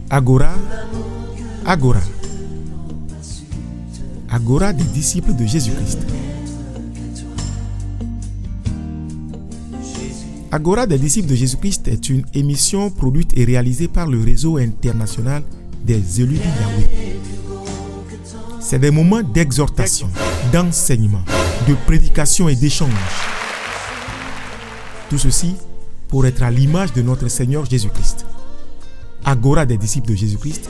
Agora, Agora. Agora des disciples de Jésus-Christ. Agora des disciples de Jésus-Christ est une émission produite et réalisée par le réseau international des élus de Yahweh. C'est des moments d'exhortation, d'enseignement, de prédication et d'échange. Tout ceci pour être à l'image de notre Seigneur Jésus-Christ. Agora des disciples de Jésus-Christ,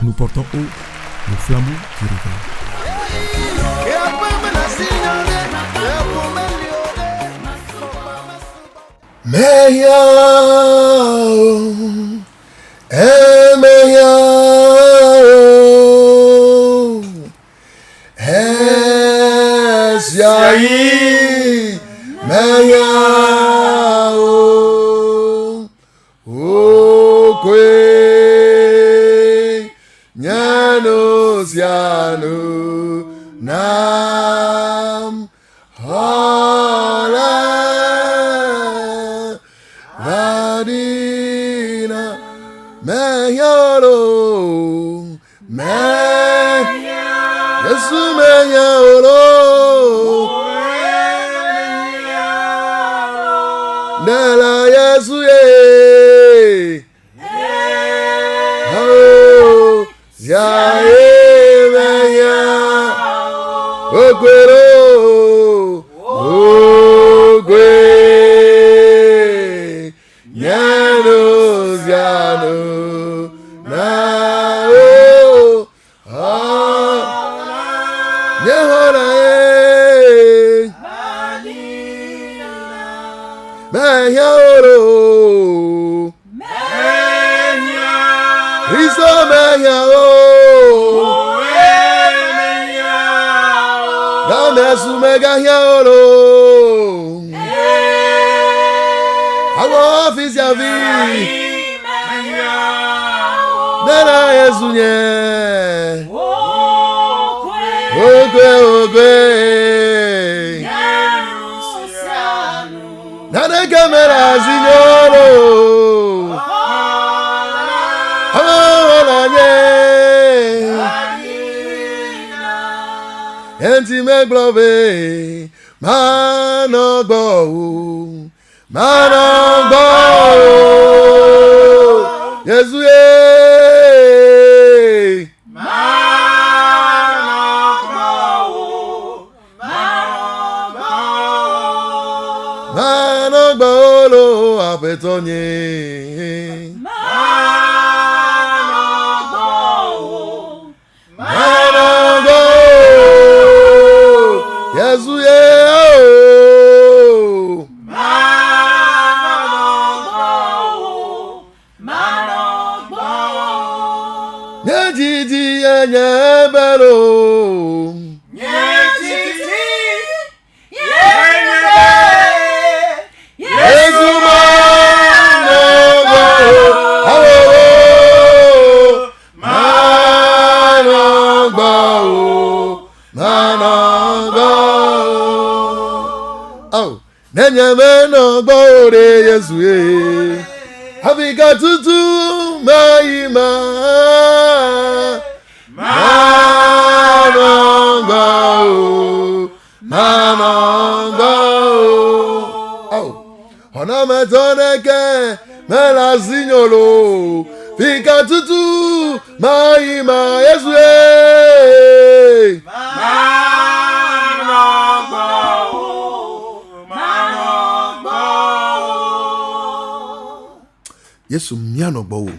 nous portons haut le flambeau du réveil. Yesu miano gbo.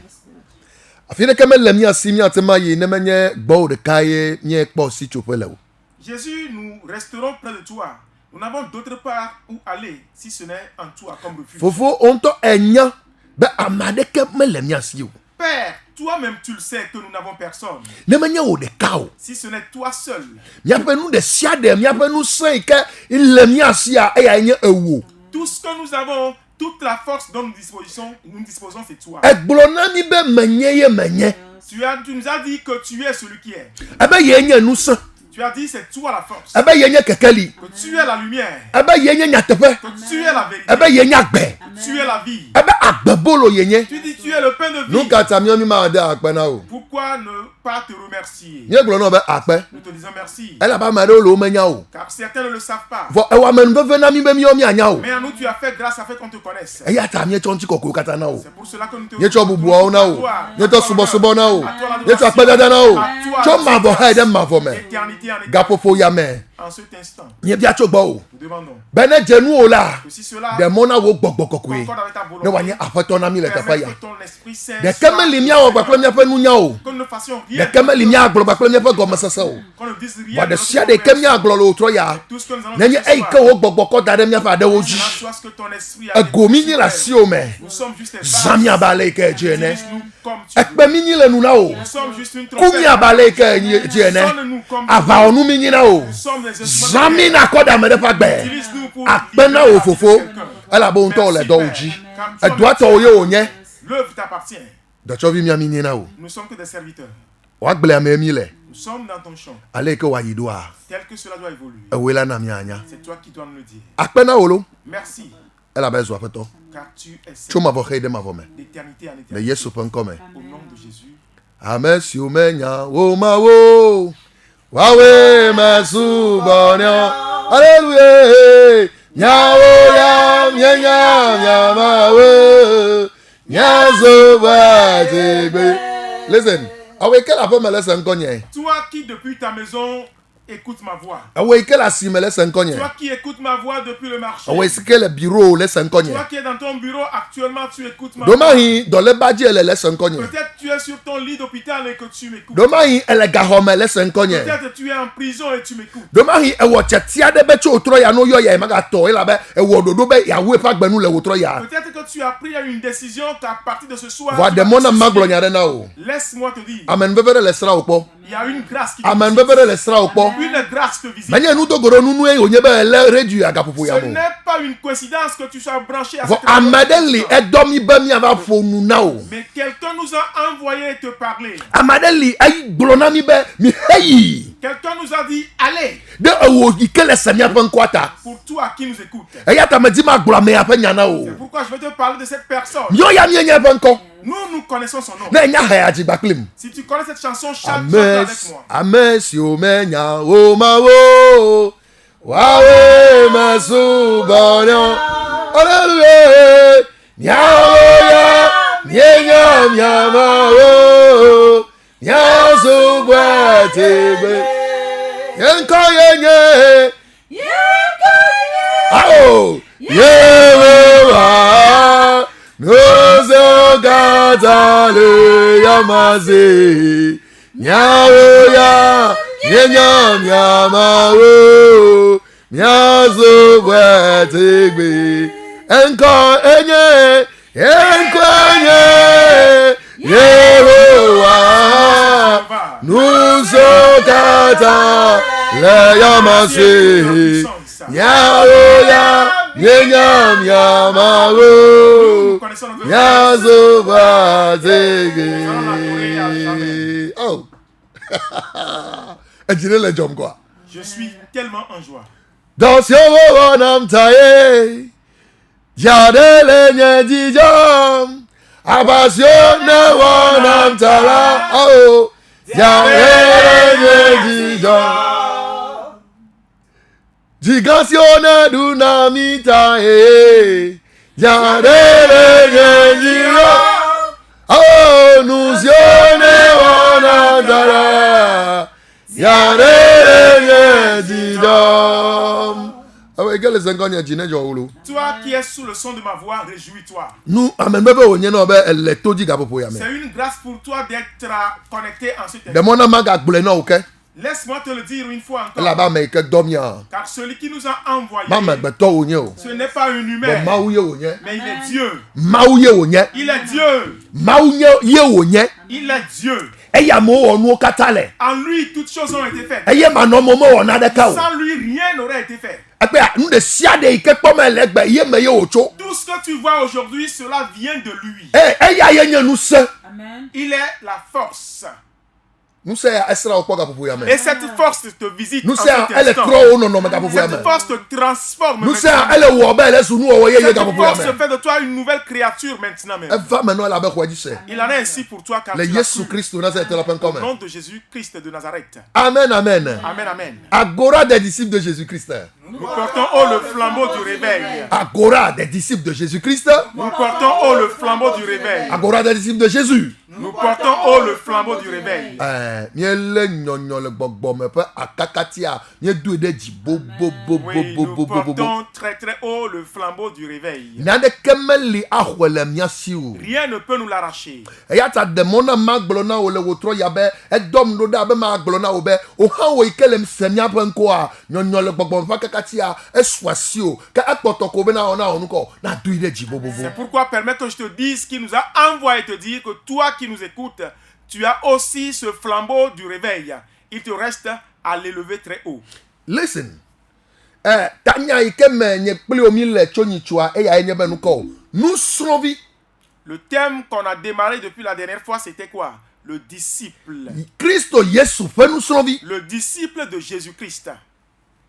Afine keme le mi asimi atema ye ne menye gbo de kaye nye kpo si chopele o. Jésus, nous resterons près de toi. Nous n'avons d'autre part où aller si ce n'est en toi comme refuge. Fofo onto enya be amade keme le mi asi o. Père, toi-même tu le sais que nous n'avons personne. Ne menye o de kao. Si ce n'est toi seul. Mi ape nous de siade, mi ape nous sen ke il le mi asi a e ya nye ewo. Tout ce que nous avons, toute la force dont nous disposons, c'est toi. Egbonani be menye ye menye. Tu nous as dit que tu es celui qui est. Ebe ye nye nous sen. Tu as dit c'est toi la force. ebe yenye kekeli Que tu es la lumière. ebe yenye nyatepe Que tu es la vérité. ebe yenye agbe Que tu es la vie. ebe agbebolo yenye Tu dis tu es le pain de vie. nukata mi ma de akpena o Pourquoi ne pas te remercier? nye glo no be akpe Nous te disons merci. ela ba mare lo menya o Car certains ne le savent pas. vo ewa men veve na mi be mi o mi anya o Mais à nous, tu as fait grâce afin qu'on te connaisse. eya ta mi chonchi kokoro kata na o C'est pour cela que nous te nye cho bubu o na o nye to subo subo na o À toi la nye to akpe dada na o À toi cho la ma bo ha de ma vo me éternité en éternité. gapofo ya me En cet instant, nye bia cho gbo o nous demandons bene jenu o la que si cela de mona wo gbogbo kokwe concorde avec ta ne volonté, wanye afeto na mi le tepa permets ya que ton Esprit Saint de soit kemeli mi awo gbakle mi afa nunya o que nous ne fassions de rien, kemeli mi aglo gbakle mi afa goma sasa o qu'on ne dise rien wa de de notre sia de kemi conversion. aglo lo tro ya Tout ce que nous allons nenye faire ce eike soir, wo gbogbo ko dare mi afa de wo ji cela soit ce que ton Esprit a egomi ni la si o me Nous sommes juste des zami vases. abale ke jene Utilise-nous comme tu veux. ekpe mi ni le nu na o Nous sommes juste une kumi trompette. abale ke jene Sonne-nous comme tu ava veux. onu mi ni na o Nous sommes des instruments de zami guerre. na ko da me de fa gbe Utilise-nous pour akpena libérer o la vie de fofo quelqu'un. ala bo nto le Merci, do Père. oji Car nous sommes edua to o ye o nye L'œuvre t'appartient. do cho vi mi ami ni na o Nous sommes que des serviteurs. wa gble ame mi le Nous sommes dans ton champ. ale ke wa yido a Tel que cela doit évoluer. ewela na mi anya C'est toi qui dois nous le dire. akpena o lo Merci. ela ba zo afeto Car tu es saint cho ma vo he de ma vo me d'éternité en le éternité. yesu pen kome Au nom de Jésus. amesi umenya wo ma wo wawe masu bonyo hallelujah nyawo ya nyanya nyama wo nyazo ba tegbe listen awe ke la fo me lesen konye Toi qui depuis ta maison écoute ma voix. awe ke la si me lesen konye Toi qui écoutes ma voix depuis le marché. awe si ke le bureau lesen konye Toi qui es dans ton bureau actuellement, tu écoutes ma doma voix. hi do le baji ele lesen konye Peut-être tu es sur ton lit d'hôpital et que tu m'écoutes. doma hi ele gahome lesen konye Peut-être tu es en prison et tu m'écoutes. doma hi ewo chetia de be cho tro ya no yo ya maga to ila be ewo dodo be ya we fa gbenu le wo tro ya Peut-être que tu as pris une décision qu'à partir de ce soir. wa tu de vas mona te maglo suicider. nya de na o Laisse-moi te dire. amen bebere le sra opo Il y a une grâce qui te amen visite. bebere le sra opo Une grâce te visite. manye nu dogoro nunu e onye be le redu ya gapopo ya Ce mo n'est pas une coïncidence que tu sois branché à vo cette amadeli edomi be mi ava fo nu na o Mais quelqu'un nous a envoyé te parler. amadeli ai glona mi be mi hey Quelqu'un nous a dit, allez, de ewo ikele semia pe nkwata pour toi qui nous écoute. eya ta me di ma glo me ya pe nya na o C'est pourquoi je vais te parler de cette personne. yo ya mi nya pe nko Nous connaissons son nom. na nya ha ya ji gbaklim Si tu connais cette chanson, chante avec moi. amesi omenya o ma wo wawe masu bonyo hallelujah nyawo ya nyenya nyama wo nyazo bwatebe yenko yenye ao yewe wa nozo gatale yamaze nyawo ya nyenya nyama wo nyazo bwatebe enko enye enko enye yehowa nuzo kata le yamase nyawo ya nyenya nyama wo nyazo bwatebe oh ejire le jom kwa Je suis tellement en joie. Dans yo wonam taye jadele nye dijom abasyo ne wonam tala oh jadele nye dijom jigasyo ne dunamita e jadele nye dijom oh nusyo ne wonam tala jadele nye dijom awe gele zengonya jine jo ulu Toi qui es sous le son de ma voix, réjouis-toi. nu amen bebe onye no be ele toji gapopo ya me C'est une grâce pour toi d'être connecté en ce de temps. mona maga gbule no ke Laisse-moi te le dire une fois la encore. ba me ke domia Car celui qui nous a envoyés, mama gbe to onye o ce n'est pas un bo humain, mauye onye mais il est Dieu. mauye onye Il est Dieu. mauye ye onye Il est Dieu. eya mo onu katale En lui, toutes choses ont été faites. eye ma no mo mo ona de ka o Sans lui, rien n'aurait été fait. akpe nu de sia de ike kpo me legbe ye me ye ocho Tout ce que tu vois aujourd'hui, cela vient de lui. eya ye nye nu se Il est la force. Nous sommes Esra au Poga pour Yamen. Et cette force te visite. Nous en sommes cet elle est instant. trop au nom de Magabu Cette Yamen. force te transforme. Nous maintenant. sommes elle est Wobel, elle est sous nous au Yé Cette Gabu force Yamen. fait de toi une nouvelle créature maintenant même. Elle va maintenant à la Bek Wadisse. Il en est ainsi pour toi car Le tu as Yesu cru Christ, nous avons été la peine au comme. nom de Jésus-Christ de Nazareth. Amen, amen. Amen, amen. Agora des disciples de Jésus-Christ. Nous portons haut le flambeau du réveil. Agora des disciples de Jésus-Christ. Nous portons haut le flambeau du réveil. Agora des disciples de Jésus. Nous portons haut le flambeau du réveil. Miele nyonyo le gbogbo me pe akakatia nye du de ji bo bo bo bo Oui, bo nous bo bo bo bo. portons très très haut le flambeau du réveil. Nade kemeli ahwele miasiu. Rien ne peut nous l'arracher. Eya ta demona magblona ole wotro yabe edom do da be magblona obe o han wo ikele msemia pe nko a nyonyo le gbogbo me pe akakatia eswasio ka akpotoko be na ona onuko na du de ji bo bo bo. C'est pourquoi permets que je te dise qu'il nous a envoyé te dire que toi qui nous écoutes, tu as aussi ce flambeau du réveil. Il te reste à l'élever très haut. Listen. Tanya ikeme nye pli omi le chonyi chua eya enye be nuko. Nous srovi Le thème qu'on a démarré depuis la dernière fois, c'était quoi? Le disciple. Christo Yesu fe nous srovi. Le disciple de Jésus-Christ.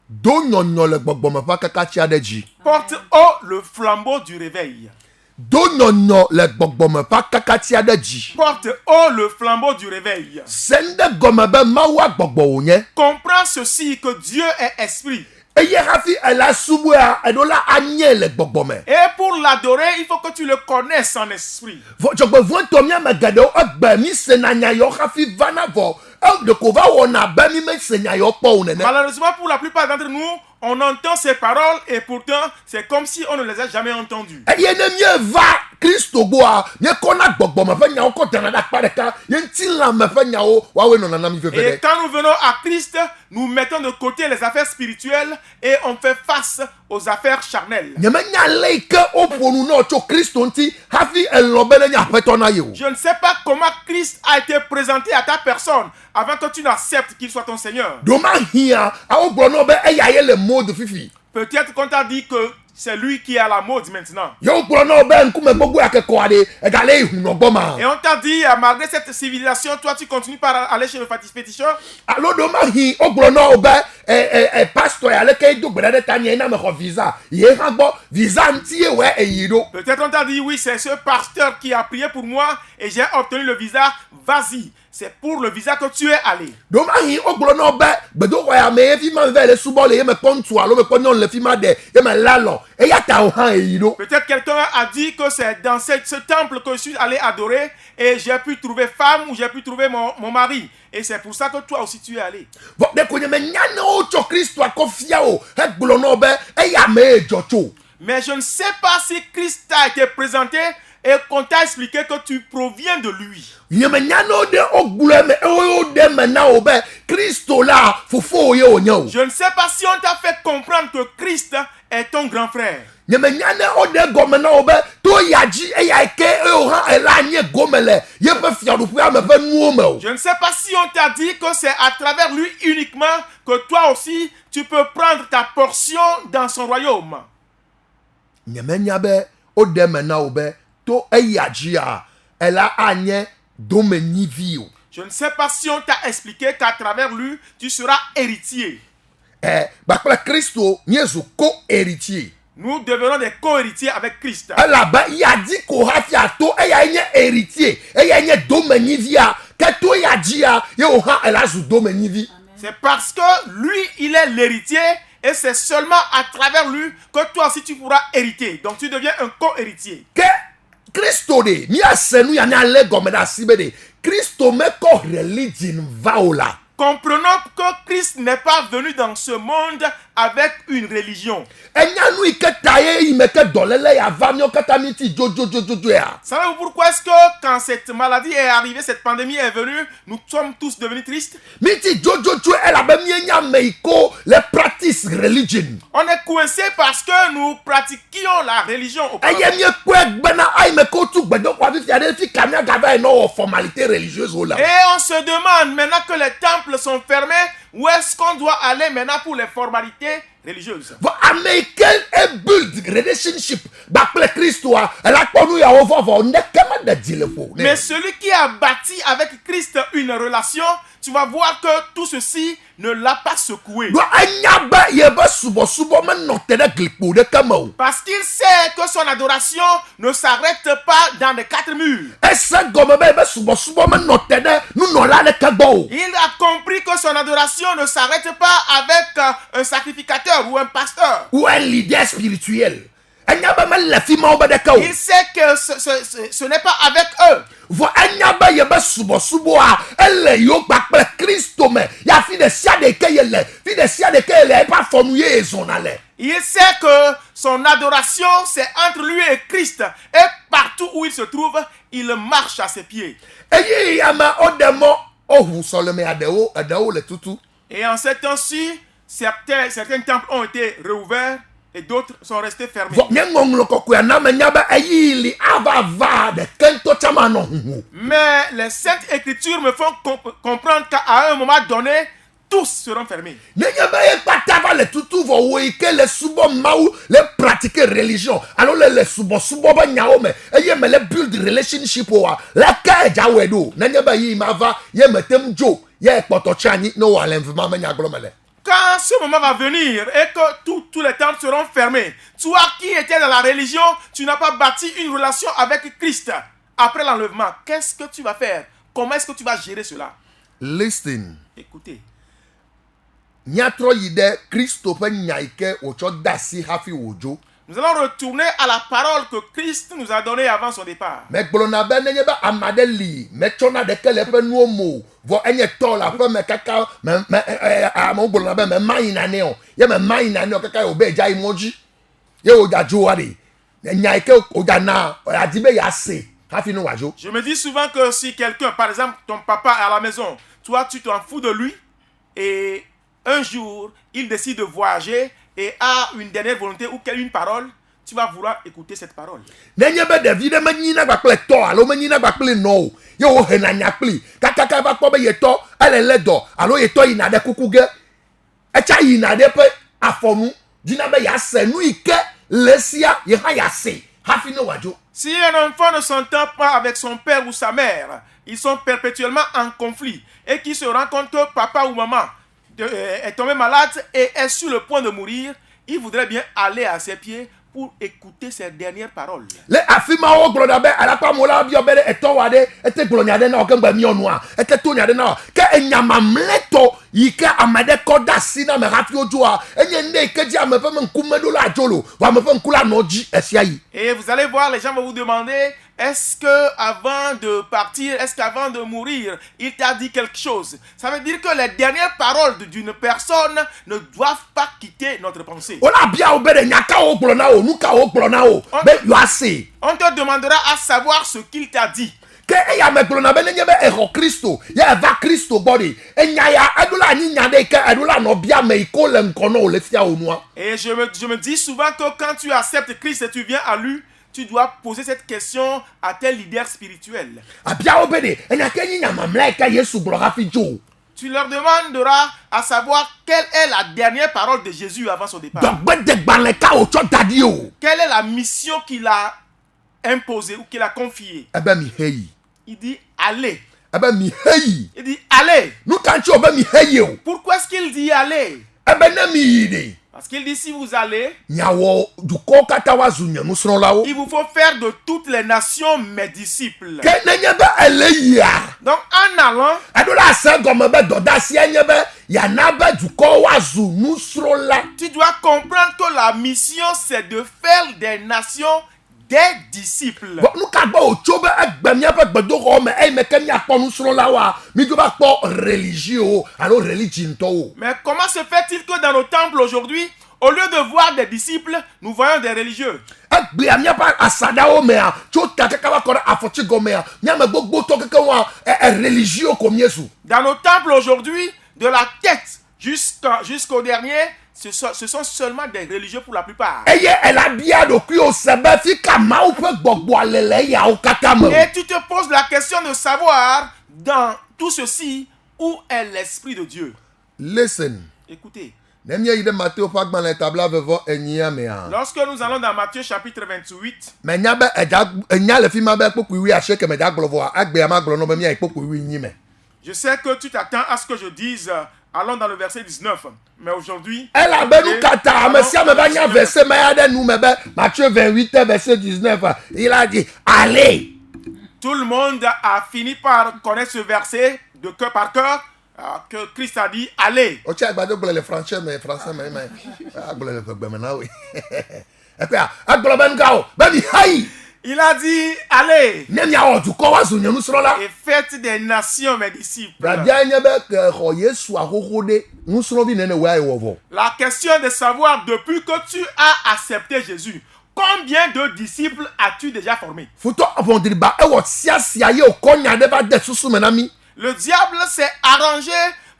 Do nyonyo le gbogbo me pa kakatia de ji. Porte haut le flambeau du réveil. Do nyonyo le gbogbo me pa kakatia de ji. Porte haut le flambeau du réveil. Sende gome be mawa gbogbo onye. Comprends ceci, que Dieu est esprit. Eye hafi ela subu a edola anye le gbogbo me. Et pour l'adorer, il faut que tu le connaisses en esprit. Vo jogbo vo tomia megade o egbe mi senanya yo hafi vana vo. E de ko va wona be mi me senya yo po unene. Malheureusement, pour la plupart d'entre nous, on entend ces paroles et pourtant, c'est comme si on ne les a jamais entendues. Eye ne mie va Christo go a nye kona gbogbo me fe nya o ko tana da pa de ka ye ntila me fe nya o wa we no nana mi fe fe Et de. quand nous venons à Christ, nous mettons de côté les affaires spirituelles et on fait face aux affaires charnelles. Nye me nya leike o ponu no cho Christo nti hafi elobe ne nya peto na ye o. Je ne sais pas comment Christ a été présenté à ta personne avant que tu n'acceptes qu'il soit ton Seigneur. Doma hia a o gbo no be eya ye le mode fifi. Peut-être qu'on t'a dit que c'est lui qui est à la mode maintenant. Yo gbo no be nkume gbogbo akeko ade e ga le ihun no gboma. Et on t'a dit, malgré cette civilisation, toi tu continues par aller chez le féticheur. Alo doma hi o gbo no be pastor ya le ke do gbeda de tanya na me ko visa. Ye han gbo visa nti e we eyido. Peut-être on t'a dit, oui, c'est ce pasteur qui a prié pour moi et j'ai obtenu le visa. Vas-y, c'est pour le visa que tu es allé. Doma hi o gbo no be gbedo ko ya me fi man ve le subo le ye me pontu alo me ponyon le fi ma de ye me lalo. E ya ta o han eyido. Peut-être quelqu'un a dit que c'est dans ce temple que je suis allé adorer et j'ai pu trouver femme ou j'ai pu trouver mon mari. Et c'est pour ça que toi aussi tu es allé. Vo de ko me nyane o cho Christo akofia o e gbo no be e ya me jocho. Mais je ne sais pas si Christ t'a été présenté et qu'on t'a expliqué que tu proviens de lui. Nyeme nyano de ogbule me o de me na o be Christo la fofo ye o nya o. Je ne sais pas si on t'a fait comprendre que Christ est ton grand frère. Nyeme nyane o de gome na o be to yaji e ya ke e o han e la nye gomele ye pe fiaru pe me pe nu me o. Je ne sais pas si on t'a dit que c'est à travers lui uniquement que toi aussi tu peux prendre ta portion dans son royaume. Nyeme nyabe o de me na o be to e yaji a e la anye domeni vi o. Je ne sais pas si on t'a expliqué qu'à travers lui, tu seras héritier. Bakla Christo nyezu co-héritier. Nous devenons des co-héritiers avec Christ. Ala ba ya di ko hafia to e ya nye héritier e ya nye domeni vi a ke to ya ji a ye o ha ela zu domeni vi. C'est parce que lui, il est l'héritier et c'est seulement à travers lui que toi aussi tu pourras hériter. Donc tu deviens un co-héritier. Ke Christo de mi asenu ya na le gomeda sibe de Christo me ko religion vaola. Comprenons que Christ n'est pas venu dans ce monde avec une religion. Enya nu ike taye i me ke dolele ya vamio katamiti jojo ya. Savez-vous pourquoi est-ce que quand cette maladie est arrivée, cette pandémie est venue, nous sommes tous devenus tristes? Miti jojo elle a ben mienya meiko les practice religion. On est coincé parce que nous pratiquions la religion auparavant. Eye mi kwek bana ai me ko tu gbedo kwa fi fiade fi kamia gaba no formalité religieuse là. Et on se demande maintenant que les temples sont fermés, où est-ce qu'on doit aller maintenant pour les formalités religieuse. vɔ ame yi ke build relationship gbakple kristoa elakpɔ nu yawo vɔvɔ neke meɖe dzi le ƒo Mais celui qui a bâti avec Christ une relation, tu vas voir que tout ceci ne l'a pas secoué. ɖo enya be yebe subɔsubɔ menɔ te ɖe glikpo ɖeke me o. Parce qu'il sait que son adoration ne s'arrête pas dans les quatre murs. Ese gɔme be yebe subɔsubɔ menɔ te ɖe nunɔla ɖeke gbɔ o. Il a compris que son adoration ne s'arrête pas avec un sacrificateur ou un pasteur. Ou un leader spirituel. Enya be mele fi mawo be ɖeke o. Il sait que ce n'est pas avec eux. Vɔ enya be yebe subɔsubɔa ele yewo kpakple kristo me ya fi ɖe sia ɖe ke yele fi ɖe sia ɖe ke yele eƒe afɔnu ye zɔna le. Il sait que son adoration, c'est entre lui et Christ. Et partout où il se trouve, il marche à ses pieds. Eye ame woɖe mɔ ohu sɔleme eɖewo le tutu. Et en ces temps-ci, certains temples ont été réouverts et d'autres sont restés fermés. Vɔ nye ŋɔŋlɔ kɔkɔe na me nya be eyi li ava va ɖeke ŋutɔ tsama nɔ huhu. Mais les saintes écritures me font comprendre qu'à un moment donné, tous seront fermés. Nenye be ye kpata va le tutu vɔ wo yi ke le subɔ mawu le pratiquer religion alo le subɔsubɔ be nyawo me eye me le build relationship oa leke edza wɔe ɖo nenye be yi ma va ye me tem dzo ye kpɔtɔ tsi anyi ne wo ale nvima me nyagblɔ me le. Quand ce moment va venir et que tous les temples seront fermés, toi qui étais dans la religion, tu n'as pas bâti une relation avec Christ. Après l'enlèvement, qu'est-ce que tu vas faire? Comment est-ce que tu vas gérer cela? Listen. Écoutez, Nyatrɔ yi ɖe kristo ƒe nya yi ke wotsɔ de asi hafi wòdzo. nous allons retourner à la parole que Christ nous a donnée avant son départ. Megblɔna be nenye be ame aɖe li metsɔna ɖeke le eƒe nuwo me o vɔ enye tɔ le aƒe me kaka amewo gblɔna be mema yina nɛ o ye mema yina nɛ o kaka ye wòbe dza yi mɔ dzi ye wòdzadzo wa ɖe nya yi ke wòdzana adi be yease hafi ne wòadzo. Je me dis souvent que si quelqu'un, par exemple ton papa est à la maison, toi tu t'en fous de lui et un jour il décide de voyager et a une dernière volonté ou une parole, tu vas vouloir écouter cette parole. Nenye be ɖevi ɖe menyina gbakple tɔ alo menyina gbakple nɔ o ye wohena nya kpli kakaka va kpɔ be yetɔ ele le dɔ alo yetɔ yina ɖe kuku ge etsa yina ɖe ƒe afɔnu dina be yease nu yi ke le sia ye hã yease hafi ne wòadzo. Si un enfant ne s'entend pas avec son père ou sa mère, ils sont perpétuellement en conflit et qui se rend compte que papa ou maman est tombé malade et est sur le point de mourir, il voudrait bien aller à ses pieds pour écouter ses dernières paroles. Le afi ma wo gblɔna be alakpa mo la biɔ be ɖe etɔ wa ɖe ete gblɔ nya ɖe na wo ke ŋgbe miɔnua ete to nya ɖe na wo ke enya mamlɛtɔ yi ke ame ɖe kɔ de asi na ame hafi wodzoa enye ne yi ke dzi ame ƒe ŋkume ɖo la adzo lo vɔ ame ƒe ŋku la nɔ dzi esia yi. Et vous allez voir, les gens vont vous demander, est-ce que avant de partir, est-ce qu'avant de mourir, il t'a dit quelque chose? Ça veut dire que les dernières paroles d'une personne ne doivent pas quitter notre pensée. Wona bia wo be ɖe nya ka wo gblɔ na wo nu ka wo gblɔ na wo be yewoase. On te demandera à savoir ce qu'il t'a dit. Ke eya me gblɔna be nenye be exɔ kristo ye eva kristo gbɔ de enya ya eɖo la anyi nya ɖe yi ke eɖo la nɔbia me yi ke wo le ŋkɔ na wo le fia wo nua. Et je me dis souvent que quand tu acceptes Christ et tu viens à lui, tu dois poser cette question à tes leaders spirituels. Abia wo be de enya ke nyi nya mamlɛ yi ke Yesu gblɔ hafi dzo. Tu leur demanderas à savoir quelle est la dernière parole de Jésus avant son départ. Dɔgbedegbalẽ ka wotsɔ da ɖi o. Quelle est la mission qu'il a imposée ou qu'il a confiée? Ebe mi heyi. Il dit allez. Ebe mi heyi. Il dit allez. Nu ka ŋtsi wo be mi heyi o. Pourquoi est-ce qu'il dit allez? Ebe ne mi yi de. Parce qu'il dit si vous allez, Nyawɔ dukɔwo katã woazu nye nusrɔ̃lawo. il vous faut faire de toutes les nations mes disciples. Ke nenye be ele yia. Donc en allant, Eɖo la ase gɔme be dɔdeasi nye be yana be dukɔwo woazu nusrɔ̃la. tu dois comprendre que la mission c'est de faire des nations des disciples. Bɔn nu ka gbɔ wòtso be egbe míaƒe gbedoxɔ me eyi me ke míakpɔ nusrɔ̃lawoa mi dzo va kpɔ religieux alo religintɔwo. Mais comment se fait-il que dans nos temples aujourd'hui, au lieu de voir des disciples, nous voyons des religieux? Egbea míaƒe asaɖawo mea tso ta kaka va kɔ ɖe afɔtsi gɔmea míame gbogbotɔ keke wa religieux ko miesu. Dans nos temples aujourd'hui, de la tête jusqu'au dernier, ce sont seulement des religieux pour la plupart. Eye ela bia ɖokui wo se be fi ka mawu ƒe gbɔgbɔa le yawo katã me. Et tu te poses la question de savoir dans tout ceci où est l'Esprit de Dieu. Listen. Écoutez, Ne mie yi ɖe Matthieu ƒe agbalẽ tabla vevɔ enyia mea. Lorsque nous allons dans Matthieu chapitre 28, Mɛ nya be enya le fi ma be kpokui wi ashe ke mɛ da gblɔ vɔa agbea ma gblɔ no be mia yi kpokui wi nyi me. je sais que tu t'attends à ce que je dise, allons dans le verset 19. Mais aujourd'hui, Elabenu kata ame sia me va nya verset me ya ɖe nu me be Matthieu 28 verset 19 il a dit allez. tout le monde a fini par connaître ce verset de cœur par cœur, que Christ a dit, allez. O tsi agbado gblɔ le français me agblɔ le gbegbe me na we. Ekpea agblɔ be nga o be mi hayi. Il a dit, allez Ne miawɔ dukɔ wa zu nye nusrɔ̃la. et faites des nations mes disciples. Babia nye be xɔ Yesu ahoho ɖe nusrɔ̃vi nene wo ayi wɔ vɔ. La question de savoir, depuis que tu as accepté Jésus, combien de disciples as-tu déjà formés? Futɔ ɔbɔndiriba ewɔ siasia ye wòkɔ nya ɖe va de susu me na mi. Le diable s'est arrangé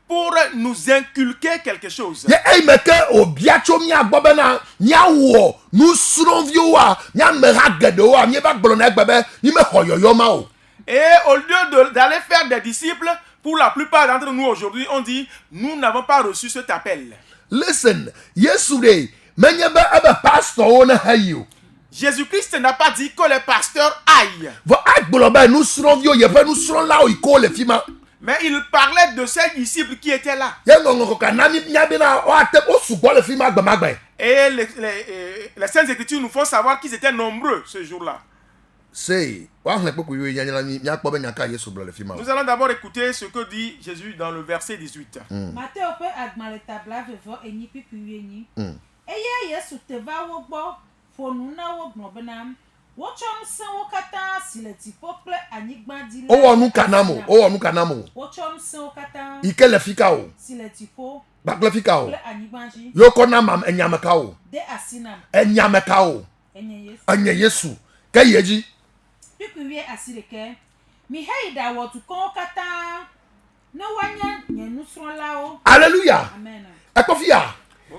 pour nous inculquer quelque chose. Ye eyi me ke wòbia tso miagbɔ bena miawɔ nusrɔ̃viwoa miameha geɖewoa mieva gblɔ na egbe be mi me xɔ yɔyɔ ma o. Et au lieu d'aller faire des disciples, pour la plupart d'entre nous aujourd'hui, on dit, nous n'avons pas reçu cet appel. Listen, Yesu de menye be ebe pastorwo ne heyi o. Jésus-Christ n'a pas dit que les pasteurs aillent, Vɔ agblɔ be nusrɔ̃viwo yeƒe nusrɔ̃lawo yi ke wole fi ma. mais il parlait de ces disciples qui étaient là. Ye ŋɔŋɔ kɔka na mi miabena woate wosugbɔ le fi ma gbemagbe. Et les Saintes Écritures nous font savoir qu'ils étaient nombreux ce jour-là. Sei woaxlẽ kpokui wo nyanya mi miakpɔ be nyaka Yesu gblɔ le fi ma o. Nous allons d'abord écouter ce que dit Jésus dans le verset 18. Matthieu ƒe agbalẽ tabla vevɔ enyi kpikpui enyi. Eye Yesu te va wo gbɔ ƒo nu na wo gblɔ bena wotsɔ ŋusẽwo katã si le dziƒo kple anyigba dzi la. Wowɔ nu ka nam o, wowɔ nu ka nam o. Wotsɔ ŋusẽwo katã Yi ke le fi ka o, si le dziƒo gbagble fi ka o. kple anyigba dzi Yewo kɔ nam enyame ka o, de asi nam. enyame ka o, Enye Yesu. enye Yesu. Ke yi edzi. Kpikpui wie asi ɖeke. Mi heyi ɖawɔ dukɔwo katã ne woanye nye nusrɔ̃lawo. Alléluia. Amen. Ekpɔ fi ya.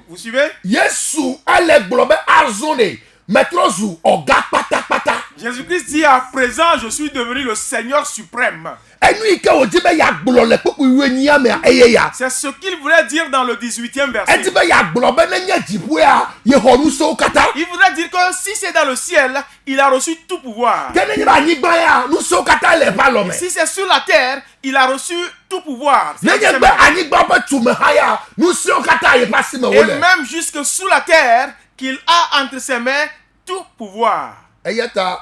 Vous suivez? Yesu ele gblɔ be azɔ de metrɔ zu ɔga kpatakpata. Jésus-Christ dit, à présent, je suis devenu le Seigneur suprême. Enu yi ke wòdi be yagblɔ le kpokui wo enyia mea eye ya. C'est ce qu'il voulait dire dans le 18e verset. Edi be yagblɔ be nenye dziƒoa yexɔ nusewo katã. Il voudrait dire que si c'est dans le ciel, il a reçu tout pouvoir. Ke nenye be anyigba ya nusewo katã le eƒe alɔ me. Si c'est sur la terre, il a reçu tout pouvoir. C'est Nenye ce be même. anyigba ƒe tumeha ya nusewo katã yeƒe asi me Et wole. même jusque sous la terre, qu'il a entre ses mains tout pouvoir. Eya ta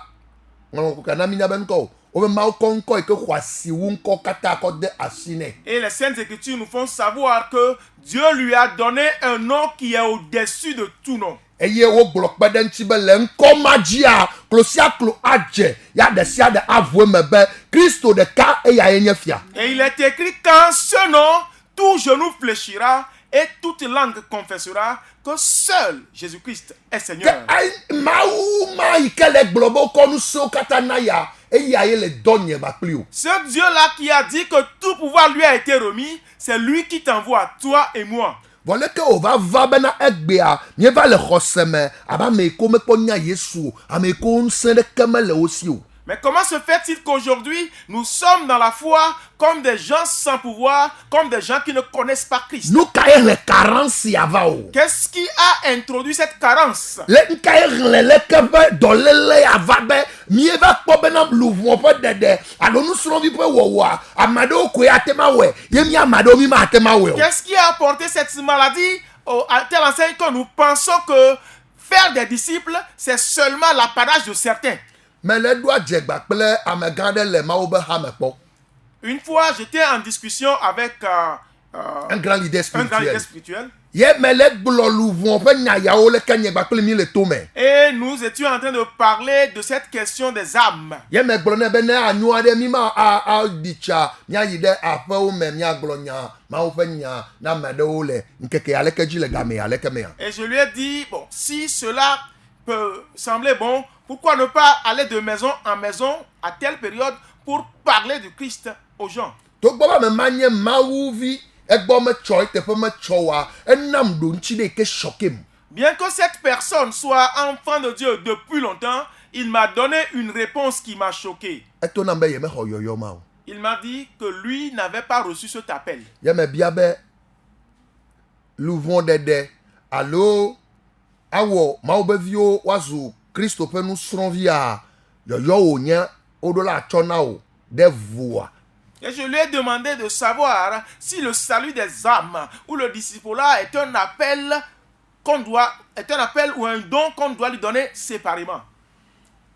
ŋlɔ kɔkɔ na mi nya be ŋkɔ o. Wobe Mawu kɔ ŋkɔ yi ke xɔ asi wu ŋkɔ katã kɔ de asi nɛ. Et les Saintes Écritures nous font savoir que Dieu lui a donné un nom qui est au-dessus de tout nom. Eye wogblɔ kpe ɖe ŋuti be le ŋkɔ ma dzia klo sia klo adze ya ɖe sia ɖe avu eme be Kristo ɖeka eyae nye fia. Et il est écrit qu'en ce nom, tout genou fléchira et toute langue confessera que seul Jésus-Christ est Ke Seigneur. Mawu ma yi ke le gblɔ be wokɔ nu siwo katã na ya eyae le dɔ nye ba kpli o. Ce Dieu-là qui a dit que tout pouvoir lui a été remis, c'est lui qui t'envoie, toi et moi. Vɔ leke wòva va bena egbea mieva le xɔse me abe ame yi ke womekpɔ nya Yesu o, ame yi ke ŋusẽ ɖeke mele wo si o. Mais comment se fait-il qu'aujourd'hui, nous sommes dans la foi comme des gens sans pouvoir, comme des gens qui ne connaissent pas Christ? Nu ka ye hlẽ carence ya va o. Qu'est-ce qui a introduit cette carence? Le nka ye hlẽ leke ƒe dɔléle ya va be mieva kpɔ bena luʋɔ ƒe ɖeɖe alo nusrɔ̃vi ƒe wɔwɔa ame aɖewo koe ate ma wɔe ye mi ame aɖewo mi ma ate ma wɔe o. Qu'est-ce qui a apporté cette maladie à telle enseigne que nous pensons que faire des disciples, c'est seulement l'apanage de certains? Me le ɖo adzegba kple amegã aɖe le Mawu be hame kpɔ. Une fois, j'étais en discussion avec Un grand leader un grand leader spirituel. spirituel Ye me le gblɔ luʋɔ ƒe nya yawo leke nyegba kple mi le tome. et nous étions en train de parler de cette question des âmes. Ye me gblɔ nɛ be ne anyo aɖe mi ma aɖi tsa miayi ɖe aƒewo me miagblɔ nya Mawu ƒe nya na ame aɖewo le ŋkeke aleke dzi le game aleke mea. Et je lui ai dit, bon, si cela peut sembler bon, pourquoi ne pas aller de maison en maison à telle période pour parler du Christ aux gens? Togbɔ be ame ma nye Mawuvi egbɔ metsɔ teƒe metsɔ wa enam ɖo ŋuti ɖe yi ke choqué mu. Bien que cette personne soit enfant de Dieu depuis longtemps, il m'a donné une réponse qui m'a choqué. Eto nam be yemexɔ yɔyɔ ma o. Il m'a dit que lui n'avait pas reçu cet appel. Ye me bia be luvɔ̃ɖeɖe alo awɔ mawo be viwo woazu Kristo ƒe nusrɔ̃via yɔyɔ wònye woɖo la atsɔ na wo ɖe vua. Et je lui ai demandé de savoir si le salut des âmes ou le discipulat est un appel ou un don qu'on doit lui donner séparément.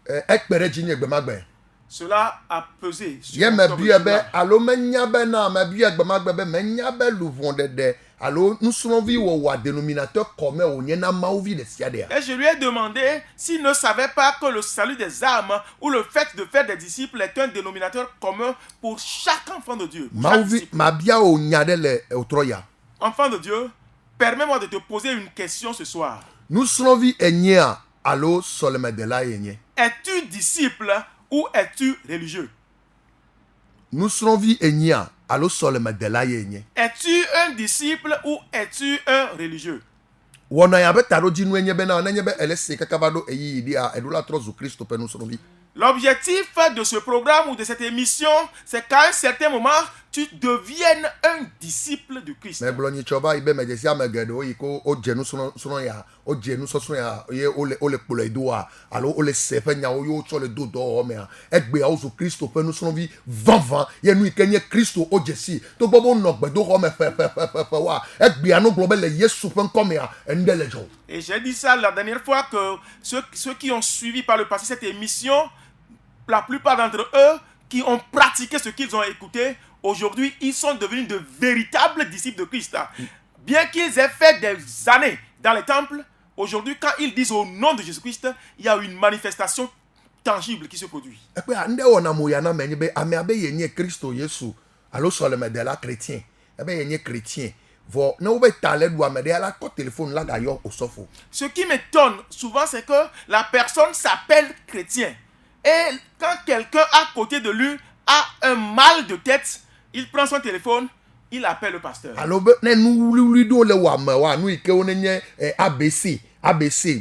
Ekpe ɖe dzi nye gbemagbe. Cela a pesé sur Ye mon me cœur bia de be cela. alo menya be na me bia gbemagbe be menya be luvɔ̃ɖeɖe alo nusrɔ̃vi wɔwɔa dénominateur kɔmɛ wònye na mawuvi ɖe sia ɖea. Et je lui ai demandé s'il ne savait pas que le salut des âmes ou le fait de faire des disciples est un dénominateur commun pour chaque enfant de Dieu. Chaque Mawuvi disciple. mabia wo nya ɖe le wòtrɔ ya. Enfant de Dieu, permets-moi de te poser une question ce soir. Nusrɔ̃vi enyea alo sɔlemedela yenye. Es-tu disciple ou es-tu religieux? Nusrɔ̃vi enyea alo sɔlemedela yenye. Es-tu un disciple ou es-tu un religieux? Wɔna ya be taɖodzinu enye bena nenye be ele se kaka va ɖo eyiyi ɖia eɖo la trɔ zu Kristo ƒe nusrɔ̃vi. L'objectif de ce programme ou de cette émission, c'est qu'à un certain moment, tu deviennes un disciple de Christ. Megblɔ nyitsɔ va yi be medzesi ame geɖewo yi ke wodze nusrɔ̃ ya wodze nusɔsrɔ̃ ya ye wole kplɔe doa alo wole se ƒe nyawo ye wotsɔ le do dɔwɔwɔ mea egbea wozu Kristo ƒe nusrɔ̃vi vavã ye nu yi ke nye Kristo wodze si togbɔ be wonɔ gbedoxɔ me ƒeƒeƒeƒe wa egbea no gblɔ be le Yesu ƒe ŋkɔ mea enu ɖe le dzɔ. Et j'ai dit ça la dernière fois que ceux qui ont suivi par le passé cette émission, la plupart d'entre eux qui ont pratiqué ce qu'ils ont écouté, aujourd'hui, ils sont devenus de véritables disciples de Christ. Bien qu'ils aient fait des années dans les temples, aujourd'hui, quand ils disent au nom de Jésus-Christ, il y a une manifestation tangible qui se produit. Ekpea nde wɔna mo ya na me nye be ame abe yenye Kristo Yesu alo sɔlemedela chrétien ebe yenye chrétien vɔ ne wobe ta le ɖu ame ɖe la kɔ téléphone la gayɔ osɔfo. Ce qui m'étonne souvent, c'est que la personne s'appelle chrétien. Et quand quelqu'un à côté de lui a un mal de tête, il prend son téléphone, il appelle le pasteur. Alo be ne nu wuliwuli ɖewo le wɔ ame wa nu yi ke wo nye ABC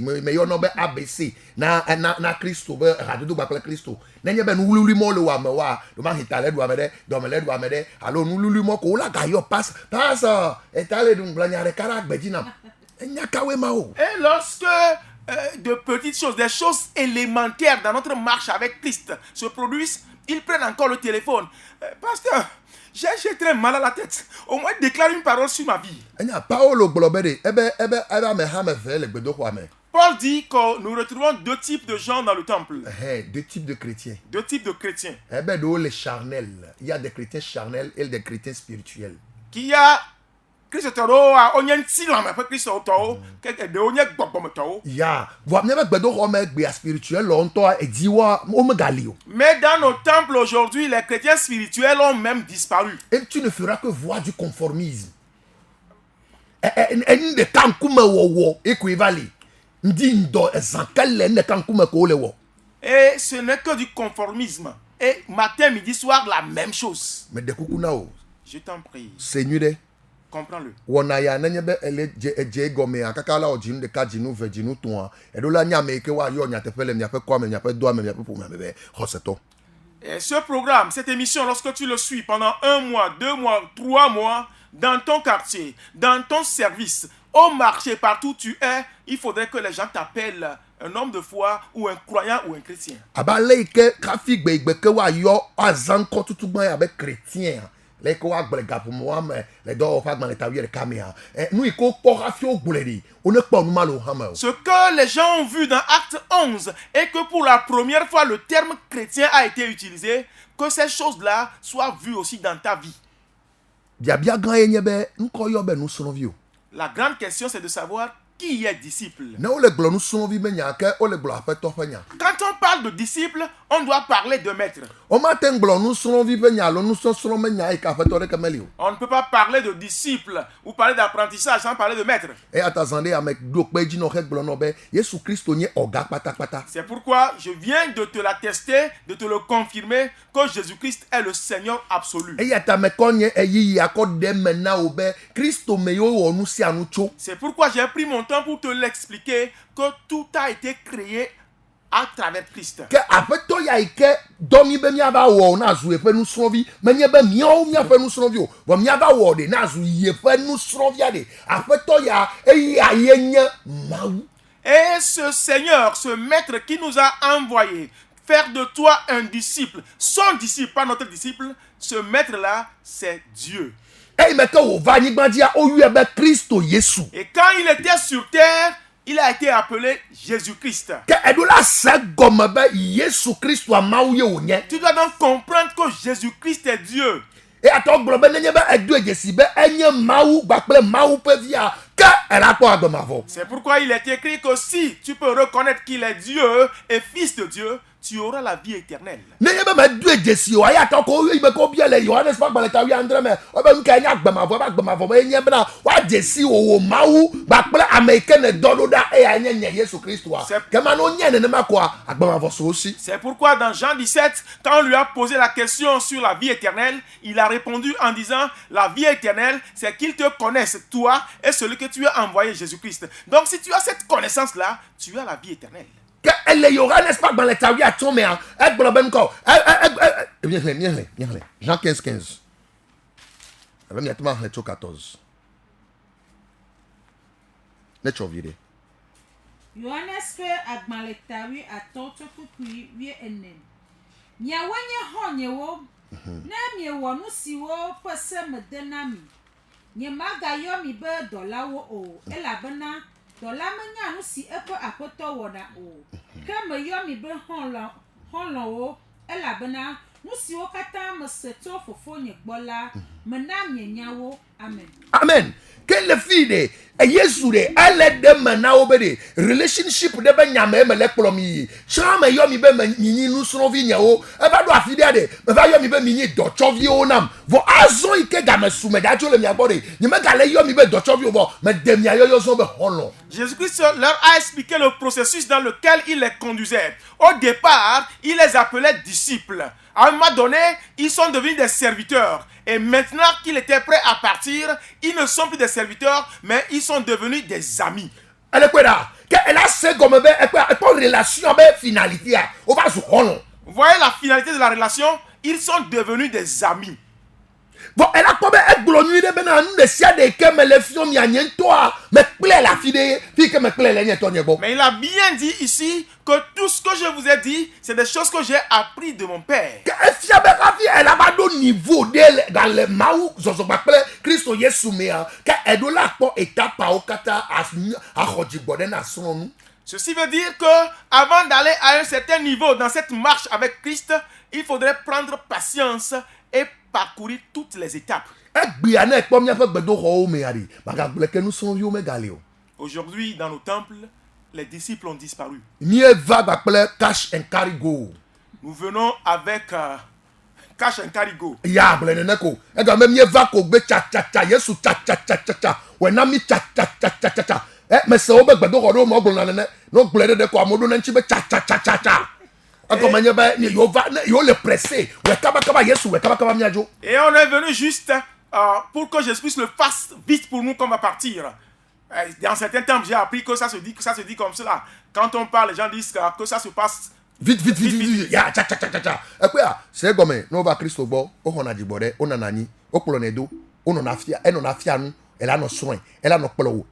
me yɔnɔ be ABC na Kristo be hadodo gbakple Kristo nenye be nu wuliwuli mɔ le wɔ ame wa doma hita le ɖu ame ɖe dɔme le ɖu ame ɖe alo nu wuliwuli mɔ ko wo la gayɔ pas eta le ɖu gblɔnya ɖeka ɖe agbedzi nam enya kawoe ma o. Et lorsque de petites choses, des choses élémentaires dans notre marche avec Christ se produisent, ils prennent encore le téléphone. Pasteur, j'ai très mal à la tête. Au moins déclare une parole sur ma vie. Enya Paolo gblɔ be ɖe ebe ame ha me ve le gbedoxɔa me. Paul dit que nous retrouvons deux types de gens dans le temple. Deux types de chrétiens. Deux types de chrétiens. Ebe ɖewo le charnel. Il y a des chrétiens charnels et des chrétiens spirituels. Qui a Christ toro a onye nti la me pe Christ toro ke de onye gbogbo me toro. Ya, vɔ ne be gbedoxɔ me gbea spirituel lɔ ŋutɔ edi wa wo megali o. Mais dans nos temples aujourd'hui, les chrétiens spirituels ont même disparu. Et tu ne feras que voir du conformisme. Eni ɖeka ŋkume wɔwɔ ekoe va li. Ndi ŋdɔ ezãkele eni ɖeka ŋkume ko wole wɔ. Et ce n'est que du conformisme. Et matin, midi, soir, la même chose. Me de kuku na o. Je t'en prie, Se nyui ɖe. comprends-le. Wɔna ya nenye be ele edze gɔmea kaka la wɔ dzinu ɖeka dzinu ve dzinu tɔa eɖo la nya me yi ke woayɔ nyateƒe le miaƒe kɔa me miaƒe doa me miaƒe ƒome me be xɔsetɔ. Et ce programme, cette émission, lorsque tu le suis pendant 1 mois, 2 mois, 3 mois, dans ton quartier, dans ton service, au marché, partout où tu es, il faudrait que les gens t'appellent un homme de foi ou un croyant ou un chrétien. Aba le yi ke kafi gbegbe ke woayɔ azã ŋkɔ tutugbã ya be chrétien. Le ke woagblẽ gaƒomewoa me le dɔwɔƒe agbalẽ ta 11 mea nu yi ke wokpɔ hafi wogblẽ ɖi wone kpɔ nu ma le wo hã me o. Ce que les gens ont vu dans Acte 11 et que pour la première fois le terme chrétien a été utilisé, que ces choses-là soient vues aussi dans ta vie. Biabia gã ye nye be ŋkɔ yɔ be nusrɔ̃vi o. La grande question, c'est de savoir qui est disciple. Ne wole gblɔ nusrɔ̃vi be nya ke wole gblɔ aƒetɔ ƒe nya. Quand on parle de disciple, on doit parler de maître. Womate ŋu gblɔ nusrɔ̃vi ƒe nya alo nusɔsrɔ̃ me nya yi ke aƒetɔ ɖeke meli o. On ne peut pas parler de disciple ou parler d'apprentissage sans parler de maître. Eya ta zã ɖe ame ɖo kpe dzi nɔ hegblɔ nɔ be Yesu Kristo nye ɔga kpatakpata. C'est pourquoi je viens de te l'attester, de te le confirmer que Jésus-Christ est le Seigneur absolu. Eya ta mekɔ nye eyiyi akɔ ɖe me na wo be Kristo me yewo wɔ nu sia nu tso. C'est pourquoi j'ai pris mon temps pour te l'expliquer que tout a été créé à travers Christ. ke aƒetɔ ya yi ke dɔ mi be miava wɔ na zu eƒe nusrɔ̃vi menye be miawo miaƒe nusrɔ̃vi o vɔ miava wɔ ɖe na zu yeƒe nusrɔ̃via ɖe aƒetɔ ya eya ye nye mawu. Et ce Seigneur, ce Maître qui nous a envoyé faire de toi un disciple, son disciple, pas notre disciple, ce Maître-là, c'est Dieu. eyi me ke wòva anyigba dzia oyɔe be Kristo Yesu. Et quand il était sur terre, il a été appelé Jésus-Christ. ke eɖo la se gɔme be Yesu Kristoa mawu ye wònye. Tu dois donc comprendre que Jésus-Christ est Dieu. eya tɔ gblɔ be nenye be edoe dzesi be enye mawu gbakple mawu ƒe via ke ela kpɔ agbemavɔ. C'est pourquoi il est écrit que si tu peux reconnaître qu'il est Dieu et fils de Dieu, tu auras la vie éternelle. nenye be medoe dzesi o eya tɔ ko woyi be ko bia le Yohanes ƒe agbalẽ ta 8 me wobe nu ka enye agbemavɔ ebe agbemavɔ be enye bena woadzesi wòwò mawu gbakple ame yi ke ne dɔ ɖo ɖa eya nye nye Yesu Kristoa ke ma no nye nenema koa agbemavɔ so si. C'est pourquoi dans Jean 17, quand on lui a posé la question sur la vie éternelle, il a répondu en disant, la vie éternelle, c'est qu'il te connaisse, toi et celui que tu as envoyé, Jésus-Christ. Donc si tu as cette connaissance-là, tu as la vie éternelle. ke ele Yohanes ƒe agbalẽ ta 8 mea egblɔ be ŋkɔ miaxlẽ Jean 15 ebe miate ma xlẽ tso 14 ne tsɔ vi ɖe. Yohanes ƒe agbalẽ ta 8 tso kpukpui 14. Miawoe nye xɔnyewo, ne miewɔ nu siwo ƒe se mede na mi. Nyemagayɔ mi be dɔlawo o, elabena dɔla menya nu si eƒe aƒetɔ wɔna o. Ke meyɔ mi be xɔlɔ̃wo, elabena nu siwo katã mese tso fofonye gbɔ la, mena mienya wo. Amen. Amen. ke le fi ɖe Yesu ɖe ele ɖe me na wo be ɖe relationship ɖe be nyame me le kplɔ mi yi tsã me yɔ mi be minyi nusrɔ̃vi nyewo eva ɖo afi ɖe meva yɔ mi be minyi dɔtsɔviwo nam vɔ azɔ yi ke game su me datso le mia gbɔ ɖe nyemegale yɔ mi be dɔtsɔviwo vɔ mede mia yɔyɔ zɔ be xɔlɔ̃. Jésus-Christ leur a expliqué le processus dans lequel il les conduisait. Au départ, il les appelait disciples. À un moment donné, ils sont devenus des serviteurs. Et maintenant qu'il était prêt à partir, ils ne sont plus des serviteurs, mais ils sont devenus des amis. Elle est là. Elle a ce comme une relation avec finalité. On va se rendre. Vous voyez la finalité de la relation? Ils sont devenus des amis. Bon, elle a comme un glonnu de benan de sia de que me le fion mi anyen toi me plaît la fille que me plaît les ton bon. Mais il a bien dit ici que tout ce que je vous ai dit, c'est des choses que j'ai appris de mon père. Elle a pas de niveau dans le maou zozo bakle Christo Yesu mea que elle doit la po étape au kata a hodjiboden a son. Ceci veut dire que avant d'aller à un certain niveau dans cette marche avec Christ, il faudrait prendre patience et parcourir toutes les étapes. Aujourd'hui, dans nos temples, les disciples ont disparu. Nous venons avec cash and carry go. Et on est venu juste pour que Jésus le fasse vite pour nous qu'on va partir. Dans certains temps, j'ai appris que ça se dit comme cela. Quand on parle, les gens disent que ça se passe vite. Ya cha. Et puis c'est comme nous va Christ bo, on a dit bordé, on a nani, au colonedo, on en a fia, elle en a fia nous, elle a nos soins, elle a nos plots,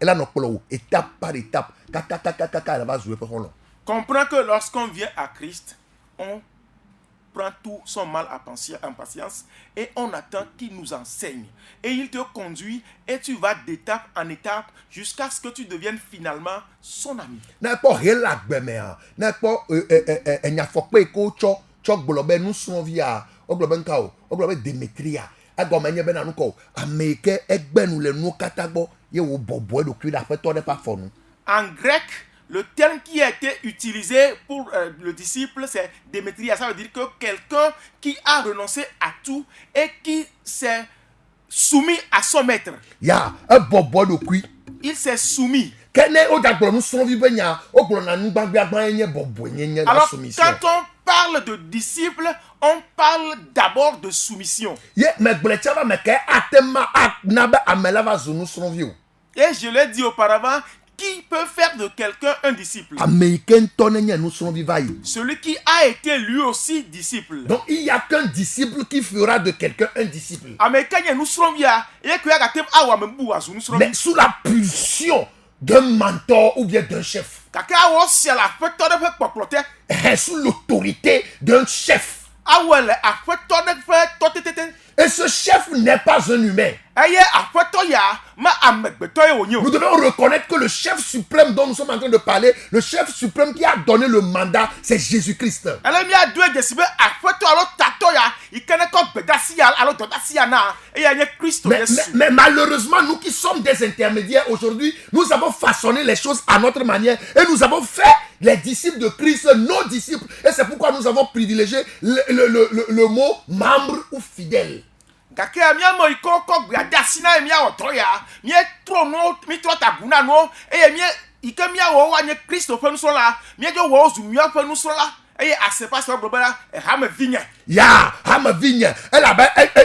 étape par étape, elle va jouer pour nous. Comprends que lorsqu'on vient à Christ, on prend tout son mal en patience et on attend qu'il nous enseigne. Et il te conduit et tu vas d'étape en étape jusqu'à ce que tu deviennes finalement son ami. N'est pas rien là, n'est pas n'y a pas que choc globe nous sommes via au globe kao au globe Démétria a gomenye ben anuko ameke egbe nous le nous katagbo ye wo bobo do kri da fait toi pas fort nous. En grec, le terme qui a été utilisé pour le disciple, c'est Démétria. Ça veut dire que quelqu'un qui a renoncé à tout et qui s'est soumis à son maître. Ya, un bobo de cuit. Il s'est soumis. Alors, quand on parle de disciple, on parle d'abord de soumission. Et je l'ai dit auparavant, qui peut faire de quelqu'un un disciple? Américain tonne nous sommes vivants. Celui qui a été lui aussi disciple. Donc il n'y a qu'un disciple qui fera de quelqu'un un disciple. Mais sous la pulsion d'un mentor ou bien d'un chef. Sous l'autorité d'un chef. Et ce chef n'est pas un humain. Nous devons reconnaître que le chef suprême dont nous sommes en train de parler, le chef suprême qui a donné le mandat, c'est Jésus-Christ. Mais malheureusement, nous qui sommes des intermédiaires aujourd'hui, nous avons façonné les choses à notre manière et nous avons fait les disciples de Christ nos disciples. Et c'est pourquoi nous avons privilégié le mot membre ou fidèle. Ya, hama vigne. Elle a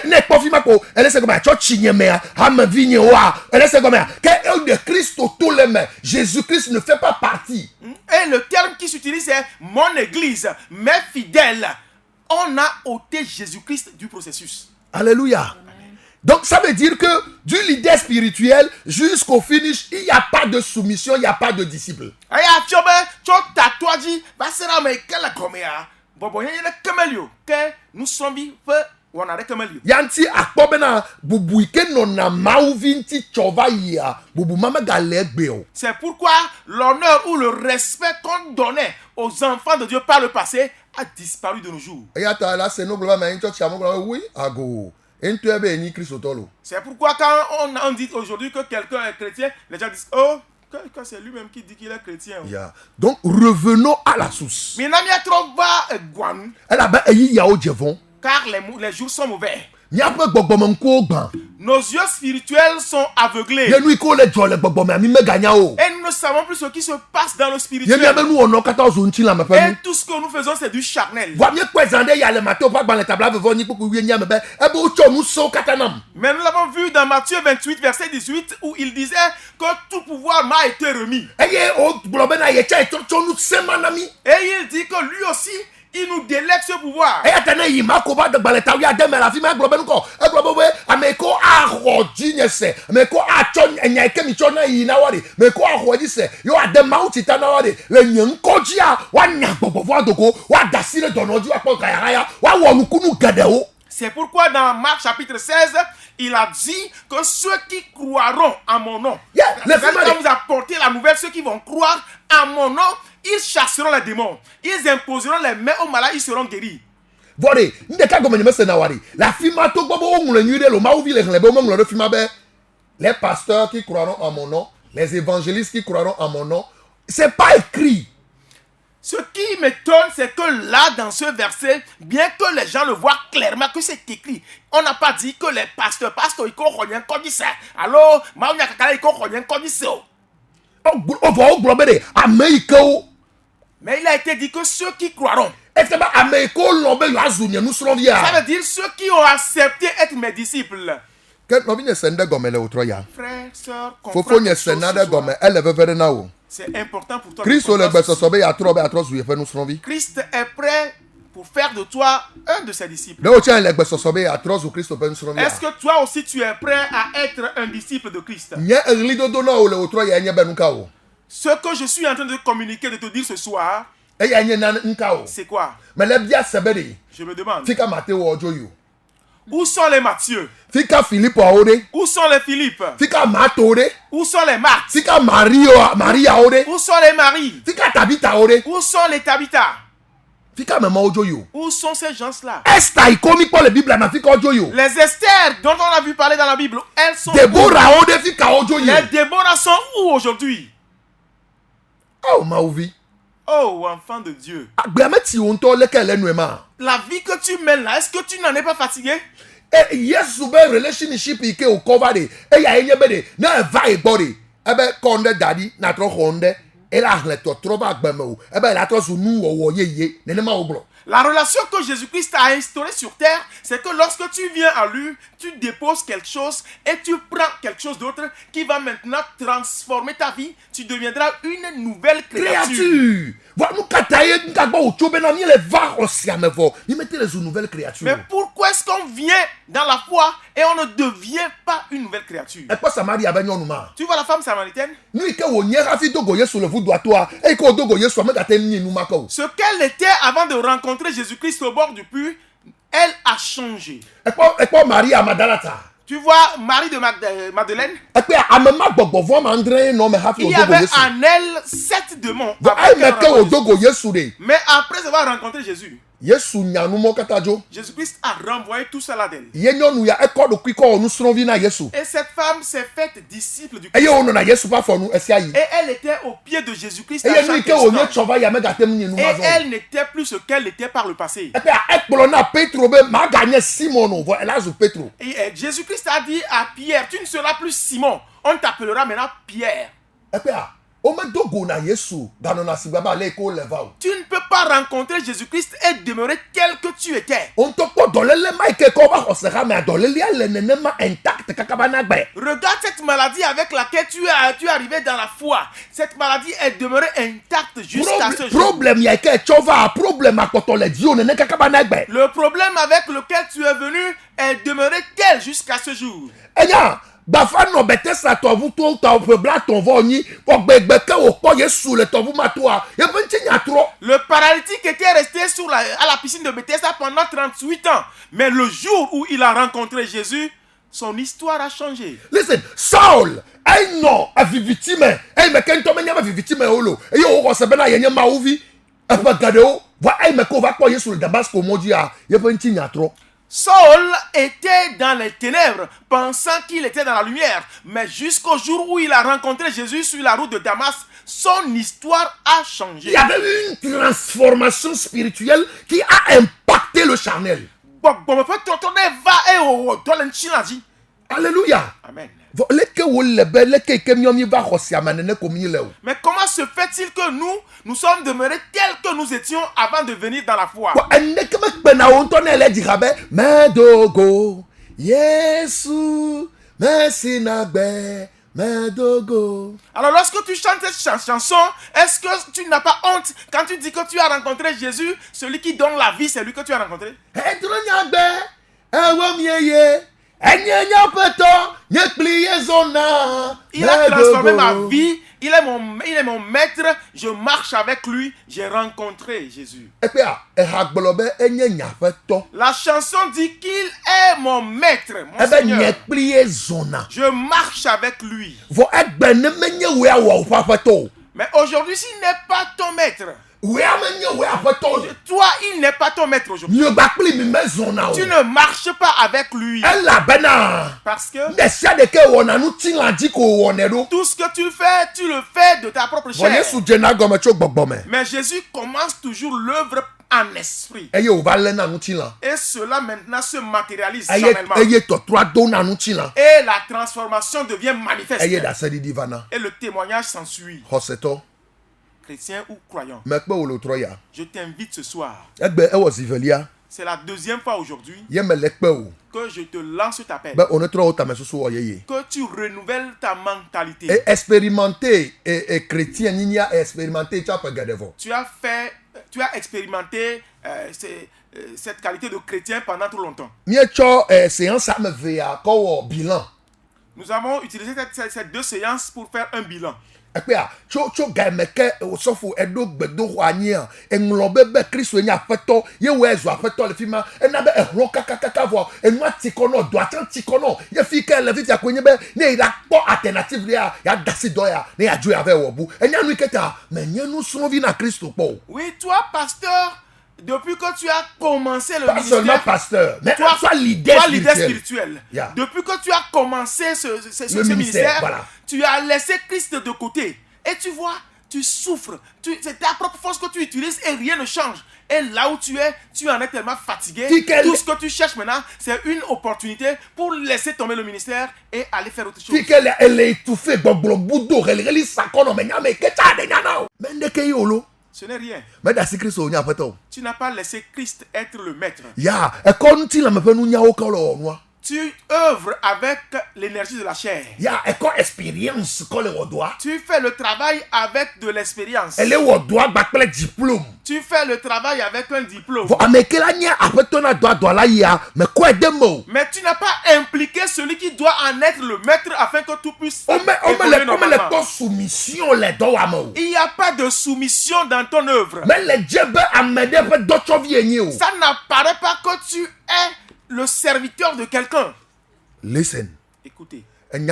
n'est pas vu ma elle est comme un chochinye hama vigne oa. Elle est comme un que de Christ tout le monde. Jésus-Christ ne fait pas partie. Et le terme qui s'utilise c'est mon église, mes fidèles. On a ôté Jésus-Christ du processus. Alléluia. Donc ça veut dire que du leader spirituel jusqu'au finish, il n'y a pas de soumission, il n'y a pas de disciple. Yanti akobena bubuike nona mauvinti chova ya bubu mama galebeo. C'est pourquoi l'honneur ou le respect qu'on donnait aux enfants de Dieu par le passé a disparu de nos jours. Oui, ago. C'est pourquoi quand on dit aujourd'hui que quelqu'un est chrétien, les gens disent oh, que c'est lui-même qui dit qu'il est chrétien. Yeah. Donc revenons à la source. Car les jours sont mauvais. Nos yeux spirituels sont aveuglés. Et nous ne savons plus ce qui se passe dans le spirituel. Et tout ce que nous faisons, c'est du charnel. Mais nous l'avons vu dans Matthieu 28, verset 18, où il disait que tout pouvoir m'a été remis. Et il dit que lui aussi, il nous délègue ce pouvoir. C'est pourquoi dans Marc chapitre 16, il a dit que ceux qui croiront à mon nom, quand vous apportez la nouvelle, ceux qui vont croire à mon nom, ils chasseront les démons, ils imposeront les mains aux malades, ils seront guéris. Les pasteurs qui croiront à mon nom, les évangélistes qui croiront à mon nom, c'est pas écrit. Ce qui m'étonne, c'est que là, dans ce verset, bien que les gens le voient clairement que c'est écrit, on n'a pas dit que les pasteurs, ils connaissent rien comme ça. Alors, ils connaissent rien comme ça. Mais il a été dit que ceux qui croiront. Ça veut dire ceux qui ont accepté être mes disciples. Frères, sœurs, comprends. C'est important pour toi. Christ est prêt pour faire de toi un de ses disciples. Est-ce que toi aussi tu es prêt à être un disciple de Christ? Ce que je suis en train de communiquer, de te dire ce soir, c'est quoi? Je me demande. Où sont les Matthieu? Où sont les Philippe? Où sont les Marc? Où sont les Marie? Où sont les Tabitha? Où sont ces gens-là? Les Esther dont on a vu parler dans la Bible, elles sont où? Les Déborah sont où aujourd'hui? Oh, enfant de Dieu. La vie que tu mènes là, est-ce que tu n'en es pas fatigué? ela hle tɔtrɔ ba gbeme o ebe ela tɔ zu nu wɔwɔ yeye nenema wo gblɔ. La relation que Jésus-Christ a instaurée sur terre, c'est que lorsque tu viens à lui, tu déposes quelque chose et tu prends quelque chose d'autre qui va maintenant transformer ta vie. Tu deviendras une nouvelle créature. Voilà, nous kataye nous kagba ocho bena mi le va osiame vo. Ni mettez les nouvelles créatures. Mais pourquoi est-ce qu'on vient dans la foi et on ne devient pas une nouvelle créature? Et quoi ça m'a dit avec nyonuma? Tu vois la femme samaritaine? Nous que wo nyera fi dogo yesu le vous doit toi et ko dogo yesu me gate ni numa ko. Ce qu'elle était avant de rencontrer Jésus-Christ au bord du puits, elle a changé. Et quoi Marie à Madalata? Tu vois Marie de Madeleine? Et puis à mama gbogbo vo ma ndre no me hafi Il y o dogo avait yesu. en elle 7 démons. Ay me ke o dogo yesu de. Mais après avoir rencontré Jésus, Yesu nyanu mo katajo. Jésus-Christ a renvoyé tout cela d'elle. Ye nyonu ya eko do kwiko onu srovi na Yesu. Et cette femme s'est faite disciple du E Christ. ye onu na Yesu pa fonu esia yi. Et elle était au pied de Jésus-Christ E à ye nu chaque ke o nye instant. chova ya me gate ni numa Et zo. elle n'était plus ce qu'elle était par le passé. Et puis à ekpolo na Petro be ma gagner Simon vo elazu Petro. Et Jésus-Christ a dit à Pierre, tu ne seras plus Simon, on t'appellera maintenant Pierre. Et puis o me dogo na Yesu gano na sibaba le ko leva o. Tu ne peux pas rencontrer Jésus-Christ et demeurer tel que tu étais. On to ko dolele mai ke ko ba osera me dolele ale nenema intact kakabana gbe. Regarde cette maladie avec laquelle tu es arrivé dans la foi. Cette maladie est demeurée intacte jusqu'à ce jour. Problème ya ke chova problème akoto le dio nene kakabana gbe. Le problème avec lequel tu es venu est demeuré tel jusqu'à ce jour. Enya bafa no betesa to vu to ta pebla ton voni po gbegbe ke o po Yesu le to vu matoa ye penche nya tro. Le paralytique était resté à la piscine de Bethesda pendant 38 ans. Mais le jour où il a rencontré Jésus, son histoire a changé. Listen, Saul ay no a victime ay me ken to me nya victime olo e yo ko se bena ye nya ma uvi e pa gade o va ay me ko va po Yesu le Damasque moji a ye penche nya tro. Saul était dans les ténèbres, pensant qu'il était dans la lumière. Mais jusqu'au jour où il a rencontré Jésus sur la route de Damas, son histoire a changé. Il y avait eu une transformation spirituelle qui a impacté le charnel. Alléluia. Amen. Mais comment se fait-il que nous sommes demeurés tels que nous étions avant de venir dans la foi? Medogo, Yesu, merci nagbe, Medogo. Alors lorsque tu chantes cette chanson, est-ce que tu n'as pas honte quand tu dis que tu as rencontré Jésus, celui qui donne la vie, c'est lui que tu as rencontré? Il a transformé ma vie. Il est mon maître. Je marche avec lui. J'ai rencontré Jésus. La chanson dit qu'il est mon maître, mon Seigneur. Je marche avec lui. Mais aujourd'hui, s'il n'est pas ton maître, toi, il n'est pas ton maître aujourd'hui. Tu ne marches pas avec lui. Parce que tout ce que tu fais, tu le fais de ta propre chair. Mais Jésus commence toujours l'œuvre en esprit. Et cela maintenant se matérialise charnellement. Et la transformation devient manifeste. Et le témoignage s'ensuit. Chrétien ou croyant, je t'invite ce soir. C'est la deuxième fois aujourd'hui que je te lance cet appel. Que tu renouvelles ta mentalité. Expérimenter chrétien, expérimenter tu as expérimenté cette qualité de chrétien pendant trop longtemps. Nous avons utilisé ces 2 séances pour faire un bilan. Oui, toi, pasteur, depuis que tu as commencé le ministère, seulement pasteur, mais toi leader spirituel. Yeah. Depuis que tu as commencé ce ministère, voilà. Tu as laissé Christ de côté. Et tu vois, tu souffres. C'est ta propre force que tu utilises et rien ne change. Et là où tu en es tellement fatigué. Tout ce que tu cherches maintenant, c'est une opportunité pour laisser tomber le ministère et aller faire autre chose. Elle est étouffée. Ce n'est rien. Tu Tu n'as pas laissé Christ être le maître. Tu œuvres avec l'énergie de la chair. Tu fais le travail avec de l'expérience. Tu fais le travail avec un diplôme. Mais tu n'as pas impliqué celui qui doit en être le maître afin que tout puisse évoluer normalement. Il n'y a pas de soumission dans ton œuvre. Ça n'apparaît pas que tu es le serviteur de quelqu'un. Listen. Écoutez, Il il n'y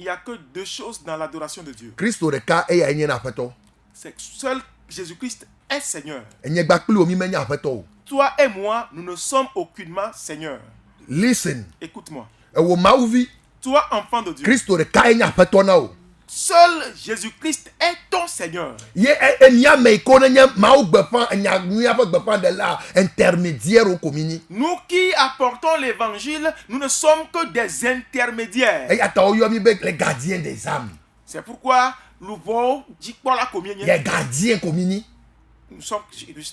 a que deux choses dans l'adoration de Dieu. C'est que seul Jésus-Christ est Seigneur. Toi et moi, nous ne sommes aucunement Seigneur. Listen. Écoute-moi. Toi, enfant de Dieu, seul Jésus-Christ est ton Seigneur. Nous qui apportons l'évangile, nous ne sommes que des intermédiaires. Les gardiens des âmes. C'est pourquoi nous voulons dire pour la communion. Les gardiens communis. Nous sommes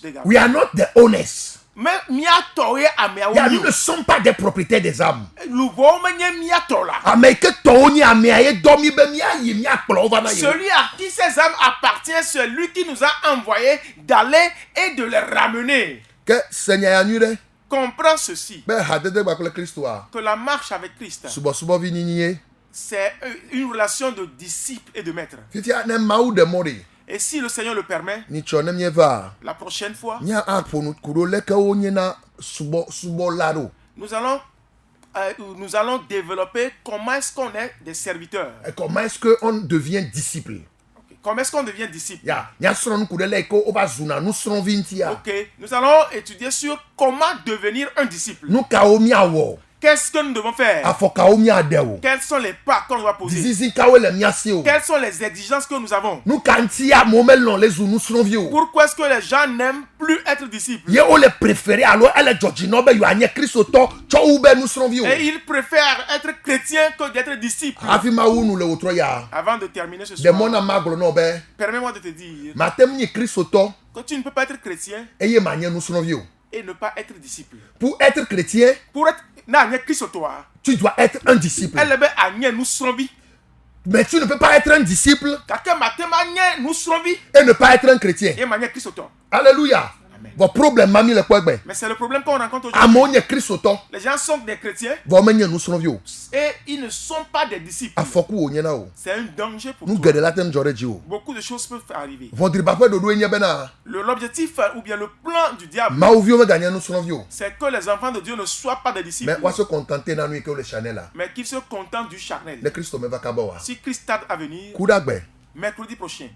des gardiens. We are not the owners. Mais Nous ne sommes pas des propriétaires des âmes. Celui à qui ces âmes appartiennent, c'est lui qui nous a envoyés d'aller et de les ramener. Comprends ceci. Que la marche avec Christ, c'est une relation de disciple et de maître. Et si le Seigneur le permet, la prochaine fois, nous allons développer comment est-ce qu'on est des serviteurs. Comment est-ce qu'on devient disciple? Comment est-ce qu'on devient disciple? Ok, nous allons étudier sur comment devenir un disciple. Qu'est-ce que nous devons faire? Quels sont les pas qu'on doit poser? Quelles sont les exigences que nous avons? Pourquoi est-ce que les gens n'aiment plus être disciples? Et ils préfèrent être chrétiens que d'être disciples. Avant de terminer ce soir, permets-moi de te dire que tu ne peux pas être chrétien et ne pas être disciple. Pour être chrétien, tu dois être un disciple. Mais tu ne peux pas être un disciple et ne pas être un chrétien. Alléluia. Vos problèmes, mamie, le quoi? Mais c'est le problème qu'on rencontre aujourd'hui. Les gens sont des chrétiens et ils ne sont pas des disciples. C'est un danger pour toi. Beaucoup de choses peuvent arriver. L'objectif ou bien le plan du diable, c'est que les enfants de Dieu ne soient pas des disciples, mais qu'ils se contentent du charnel. Si Christ tarde à venir, mercredi prochain,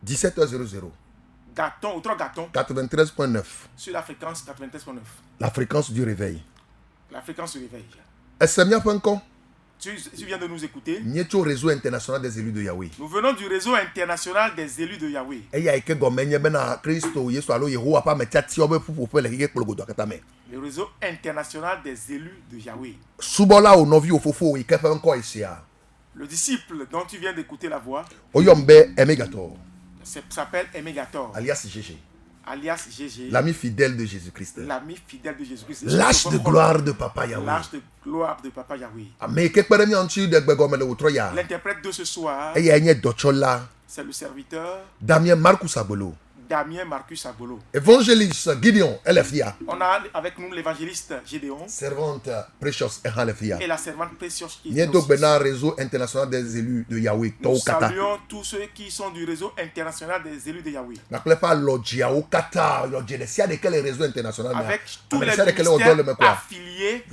17h00. Gâton, autre gâton. 93.9. Sur la fréquence 93.9. La fréquence du réveil. La fréquence du réveil. Tu viens de nous écouter. Réseau international des élus de Yahweh. Nous venons du réseau international des élus de Yahweh. Le réseau international des élus de Yahweh. Le disciple dont tu viens d'écouter la voix s'appelle Emegator. Alias GG. Alias GG. L'ami fidèle de Jésus-Christ. L'ami fidèle de Jésus-Christ. L'âge de gloire de Papa Yahweh. L'âge de gloire de Papa Yahweh. L'interprète de ce soir, c'est le serviteur Damien Marcus Abolo. Damien Marcus Abolo. Évangéliste Gideon LFIA. On a avec nous l'évangéliste Gédéon. Servante Precious LFIA. Et la servante Precious qui est le réseau international des élus de Yahweh. Nous saluons tous ceux qui sont du réseau international des élus de Yahweh. Avec tous les ministères affiliés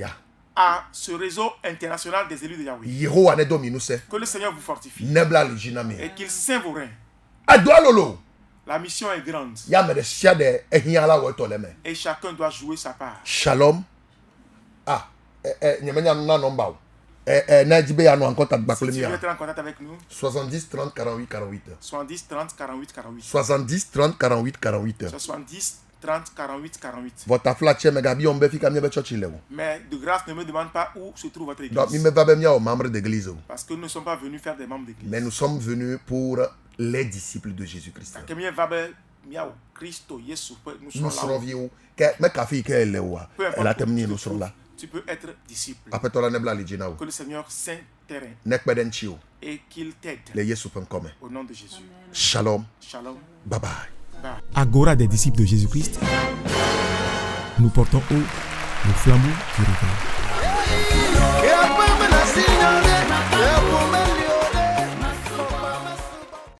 à ce réseau international des élus de Yahweh. Que le Seigneur vous fortifie et qu'il saint vos reins. La mission est grande. Et chacun doit jouer sa part. Shalom. Nadjibé a en contact Si tu veux avec être en contact avec nous, 70 30 48 48. 70 30 48 48. 70 30 48 48. 70 30 48 48. Votre flatche megabi on be fika mi be church lewo. Mais de grâce, ne me demande pas où se trouve votre Donc mi église. me va be mi au membre d'église. Parce que nous ne sommes pas venus faire des membres d'église. Mais nous sommes venus pour les disciples de Jésus-Christ. Que mieux va be miao Christo Yesu nous Nous sommes serons là. vieux. Que me kafi ke lewa. Peu Elle a importe où terminé tu nous te serons là. trouves, tu peux être disciple. Après toi la nebla li jina. Que le Seigneur s'intéresse Nek beden chiu. et qu'il t'aide. Le Yesu pen come. Au nom de Jésus. Shalom. Shalom. Bye bye. Bye. Agora des disciples de Jésus-Christ, nous portons haut le flambeau du réveil.